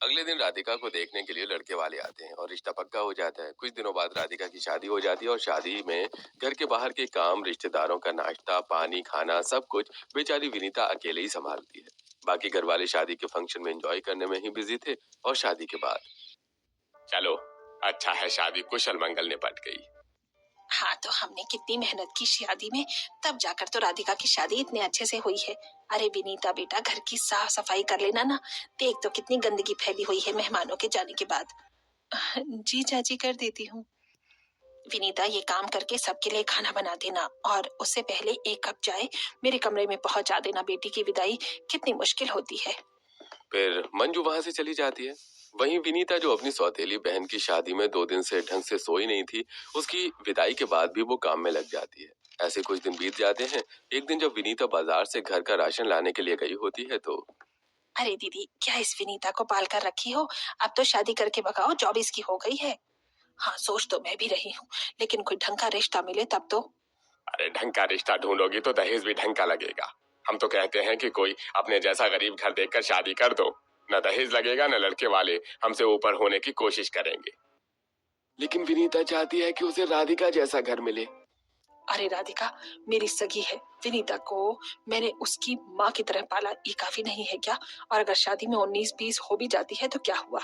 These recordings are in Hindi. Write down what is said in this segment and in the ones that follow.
अगले दिन राधिका को देखने के लिए लड़के वाले आते हैं और रिश्ता पक्का हो जाता है। कुछ दिनों बाद राधिका की शादी हो जाती है और शादी में घर के बाहर के काम, रिश्तेदारों का नाश्ता पानी, खाना सब कुछ बेचारी विनीता अकेले ही संभालती है। बाकी घर वाले शादी के फंक्शन में एंजॉय करने में ही बिजी थे और शादी के बाद चलो, अच्छा है शादी कुशल मंगल निपट गई। हाँ, तो हमने कितनी मेहनत की शादी में, तब जाकर तो राधिका की शादी इतने अच्छे से हुई है। अरे विनीता बेटा, घर की साफ सफाई कर लेना ना। देख तो कितनी गंदगी फैली हुई है मेहमानों के जाने के बाद। जी चाची, कर देती हूँ। विनीता, ये काम करके सबके लिए खाना बना देना और उससे पहले एक कप चाय मेरे कमरे में पहुंचा देना। बेटी की विदाई कितनी मुश्किल होती है। फिर मंजू वहां से चली जाती है। वहीं विनीता, जो अपनी सौतेली बहन की शादी में 2 दिन से ढंग से सोई नहीं थी, उसकी विदाई के बाद भी वो काम में लग जाती है। ऐसे कुछ दिन बीत जाते हैं। एक दिन जब विनीता बाजार से घर का राशन लाने के लिए गई होती है तो अरे दीदी, क्या इस विनीता को पाल कर रखी हो? अब तो शादी करके बगाओ, 24 की हो गई है। हाँ, सोच तो मैं भी रही हूँ, लेकिन कोई ढंग का रिश्ता मिले तब तो। अरे ढंग का रिश्ता ढूंढोगी तो दहेज भी ढंग का लगेगा। हम तो कहते हैं कि कोई अपने जैसा गरीब घर देखकर शादी कर दो। न दहेज लगेगा, न लड़के वाले हमसे ऊपर होने की कोशिश करेंगे। लेकिन विनीता चाहती है कि उसे राधिका जैसा घर मिले। अरे राधिका मेरी सगी है, विनीता को मैंने उसकी माँ की तरह पाला, ये काफी नहीं है क्या? और अगर शादी में 19-20 हो भी जाती है तो क्या हुआ?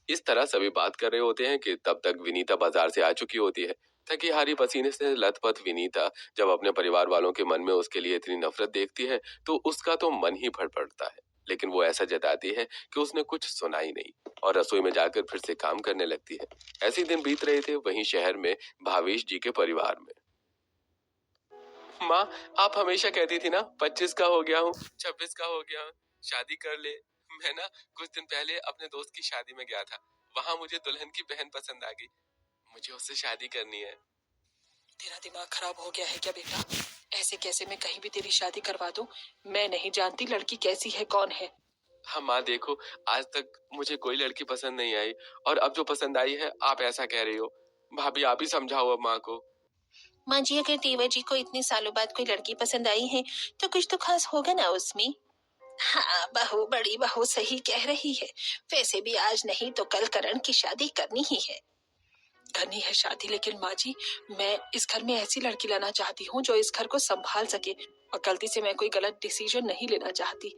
इस तरह सभी बात कर रहे होते हैं कि तब तक विनीता बाजार से आ चुकी होती है। थकी हारी पसीने से लथपथ विनीता जब अपने परिवार वालों के मन में उसके लिए इतनी नफरत देखती है तो उसका तो मन ही फड़फड़ता है। लेकिन वो ऐसा जताती है कि उसने कुछ सुना ही नहीं और रसोई में जाकर फिर से काम करने लगती है। ऐसे ही दिन बीत रहे थे वहीं शहर में भावेश जी के परिवार में। माँ, आप हमेशा कहती थी ना 25 का हो गया हूँ, 26 का हो गया हूँ, शादी कर ले। मैं ना कुछ दिन पहले अपने दोस्त की शादी में गया था। वहां मुझे दुल्हन की बहन पसंद आ गई। मुझे उससे शादी करनी है। तेरा दिमाग खराब हो गया है क्या बेटा? ऐसे कैसे मैं कहीं भी तेरी शादी करवा दूं? मैं नहीं जानती लड़की कैसी है, कौन है। हाँ माँ देखो, आज तक मुझे कोई लड़की पसंद नहीं आई और अब जो पसंद आई है आप ऐसा कह रही हो। भाभी आप ही समझाओ अब माँ को। माँ जी, अगर देवर जी को इतने सालों बाद कोई लड़की पसंद आई है तो कुछ तो खास होगा ना उसमें। हाँ, बहू, बड़ी बहू सही कह रही है। वैसे भी आज नहीं तो कल करण की शादी करनी ही है। करनी है शादी, लेकिन माँ जी, मैं इस घर में ऐसी लड़की लाना चाहती हूँ जो इस घर को संभाल सके, और गलती से मैं कोई गलत डिसीजन नहीं लेना चाहती।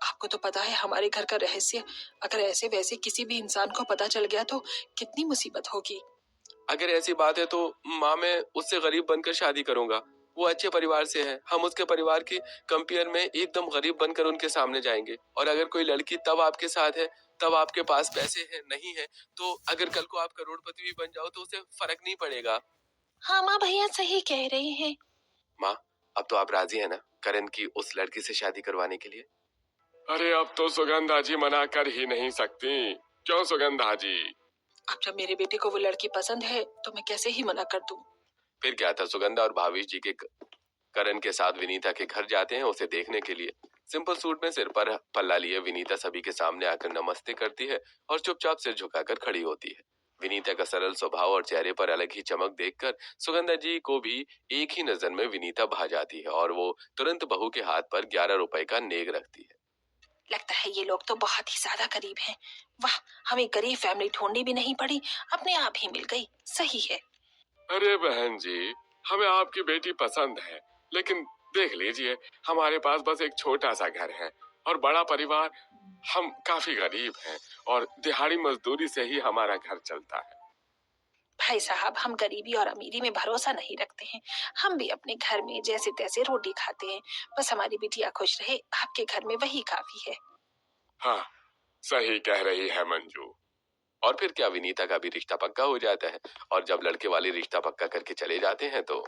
आपको तो पता है हमारे घर का रहस्य, अगर ऐसे वैसे किसी भी इंसान को पता चल गया तो कितनी मुसीबत होगी। अगर ऐसी बात है तो माँ, मैं उससे गरीब बनकर शादी करूंगा। वो अच्छे परिवार से है, हम उसके परिवार की कंपेयर में एकदम गरीब बनकर उनके सामने जाएंगे। और अगर कोई लड़की तब आपके साथ है, तब आपके पास पैसे है नहीं है, तो अगर कल को आप करोड़पति भी बन जाओ तो उसे फर्क नहीं पड़ेगा। हाँ माँ, भैया सही कह रहे हैं। माँ, अब तो आप राजी है ना करण की उस लड़की से शादी करवाने के लिए? अरे अब तो सुगंधा जी मना कर ही नहीं सकती। क्यों सुगंधा जी? अब जब मेरे बेटे को वो लड़की पसंद है तो मैं कैसे ही मना कर दूं। फिर क्या था, सुगंधा और भावेश जी के करण के साथ विनीता के घर जाते हैं उसे देखने के लिए। सिंपल सूट में सिर पर पल्ला लिए विनीता सभी के सामने आकर नमस्ते करती है और चुपचाप सिर झुकाकर खड़ी होती है। विनीता का सरल स्वभाव और चेहरे पर अलग ही चमक देखकर सुगंधा जी को भी एक ही नजर में विनीता भा जाती है और वो तुरंत बहू के हाथ पर 11 रुपए का नेक रखती है। लगता है ये लोग तो बहुत ही ज्यादा गरीब हैं। वाह, हमें गरीब फैमिली ढूंढनी भी नहीं पड़ी, अपने आप ही मिल गई। सही है। अरे बहन जी, हमें आपकी बेटी पसंद है, लेकिन देख लीजिए हमारे पास बस एक छोटा सा घर है और बड़ा परिवार। हम काफी गरीब हैं और दिहाड़ी मजदूरी से ही हमारा घर चलता है। भाई साहब, हम गरीबी और अमीरी में भरोसा नहीं रखते हैं। हम भी अपने घर में जैसे तैसे रोटी खाते हैं। बस हमारी बिटिया खुश रहे, आपके घर में वही काफी है। हाँ, सही कह रही है मंजू। और फिर क्या, विनीता का भी रिश्ता पक्का हो जाता है और जब लड़के वाले रिश्ता पक्का करके चले जाते हैं तो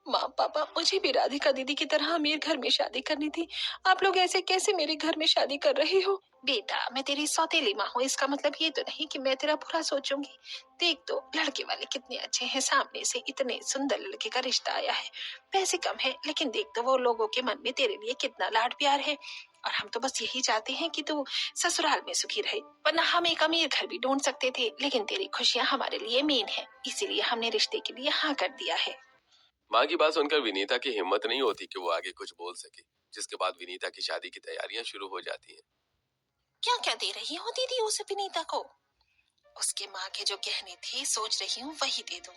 माँ पापा, मुझे भी राधिका दीदी की तरह अमीर घर में शादी करनी थी। आप लोग ऐसे कैसे मेरे घर में शादी कर रहे हो? बेटा, मैं तेरी सौतेली माँ हूँ, इसका मतलब ये तो नहीं कि मैं तेरा बुरा सोचूंगी। देख तो लड़के वाले कितने अच्छे हैं, सामने से इतने सुंदर लड़के का रिश्ता आया है। पैसे कम है, लेकिन देख तो वो लोगों के मन में तेरे लिए कितना लाड प्यार है। और हम तो बस यही चाहते हैं कि तू ससुराल में सुखी रहे। वरना हम एक अमीर घर भी ढूंढ सकते थे, लेकिन तेरी खुशियाँ हमारे लिए मेन है, इसीलिए हमने रिश्ते के लिए हाँ कर दिया है। माँ की बात सुनकर विनीता की हिम्मत नहीं होती कि वो आगे कुछ बोल सके, जिसके बाद विनीता की शादी की तैयारियां शुरू हो जाती हैं। क्या क्या दे रही हो दीदी उस विनीता को? उसके माँ के जो गहने थे सोच रही हूँ वही दे दूं।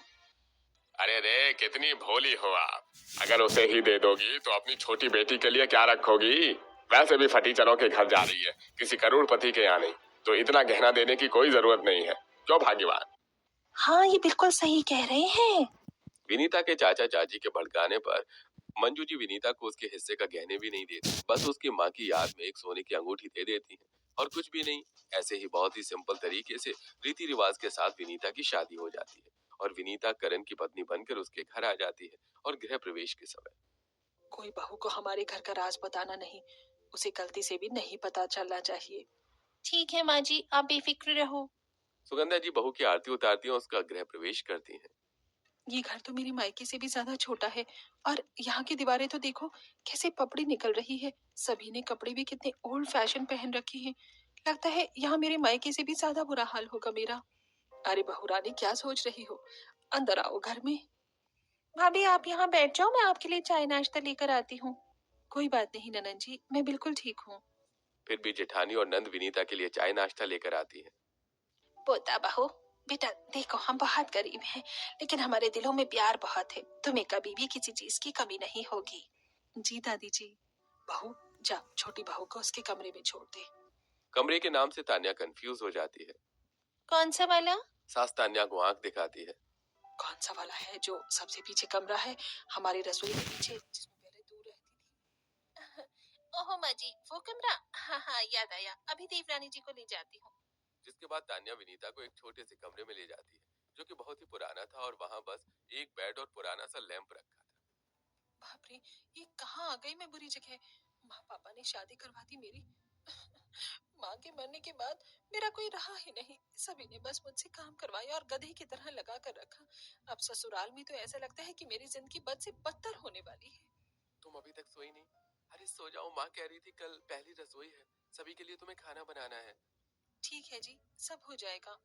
अरे रे, कितनी भोली हो आप। अगर उसे ही दे दोगी तो अपनी छोटी बेटी के लिए क्या रखोगी? वैसे भी फटीचरों के घर जा रही है, किसी करोड़पति के यहाँ नहीं। तो इतना गहना देने की कोई जरूरत नहीं है। क्यों भाग्यवान। हाँ ये बिल्कुल सही कह रहे हैं। विनीता के चाचा चाची के भड़काने पर मंजू जी विनीता को उसके हिस्से का गहने भी नहीं देती, बस उसकी माँ की याद में एक सोने की अंगूठी दे देती हैं और कुछ भी नहीं। ऐसे ही बहुत ही सिंपल तरीके से रीति रिवाज के साथ विनीता की शादी हो जाती है और विनीता करण की पत्नी बनकर उसके घर आ जाती है। और गृह प्रवेश के समय कोई बहू को हमारे घर का राज बताना नहीं, उसे गलती से भी नहीं पता चलना चाहिए। ठीक है माँ जी, आप बेफिक्र रहो। सुगंधा जी बहू की आरती उतारती हैं और उसका गृह प्रवेश करती हैं। ये घर तो मेरी मायके से भी ज्यादा छोटा है और यहाँ की दीवारें तो देखो कैसे पपड़ी निकल रही है। सभी ने कपड़े भी कितने ओल्ड फैशन पहन रखे हैं। लगता है यहाँ मेरे मायके से भी ज्यादा बुरा हाल होगा मेरा। अरे बहू रानी क्या सोच रही हो, अंदर आओ घर में। भाभी आप यहाँ बैठ जाओ, मैं आपके लिए चाय नाश्ता लेकर आती हूँ। कोई बात नहीं ननन जी, मैं बिल्कुल ठीक हूँ। फिर भी जेठानी और नंद विनीता के लिए चाय नाश्ता लेकर आती है। पोता बहू, बेटा देखो हम बहुत गरीब हैं, लेकिन हमारे दिलों में प्यार बहुत है। तुम्हें कभी भी किसी चीज की कमी नहीं होगी। जी दादी जी। बहू जा छोटी बहू को उसके कमरे में छोड़ दे। कमरे के नाम से तान्या कंफ्यूज हो जाती है। कौन सा वाला? सास तान्या को आंख दिखाती है। कौन सा वाला है जो सबसे पीछे कमरा है हमारी रसोई के पीछे, जिसमें पहले तू रहती थी? ओहो माँ जी वो कमरा, हाँ हाँ याद आया, अभी देवरानी जी को ले जाती हूँ। जिसके बाद तान्या विनीता को एक छोटे से कमरे में ले जाती है जो कि बहुत ही पुराना था और वहां बस एक बेड और पुराना सा लैंप रखा था। बाप रे, ये कहाँ आ गई मैं बुरी जगह। माँ पापा ने शादी करवा दी मेरी। माँ के मरने के बाद मेरा कोई रहा ही नहीं। सभी ने बस मुझसे काम करवाया और गधे की तरह लगा कर रखा। अब ससुराल में तो ऐसा लगता है कि मेरी जिंदगी बद से बदतर होने वाली है। तुम अभी तक सोई नहीं? अरे सो जाओ, माँ कह रही थी कल पहली रसोई है, सभी के लिए तुम्हें खाना बनाना है। ठीक है जी, सब हो जाएगा।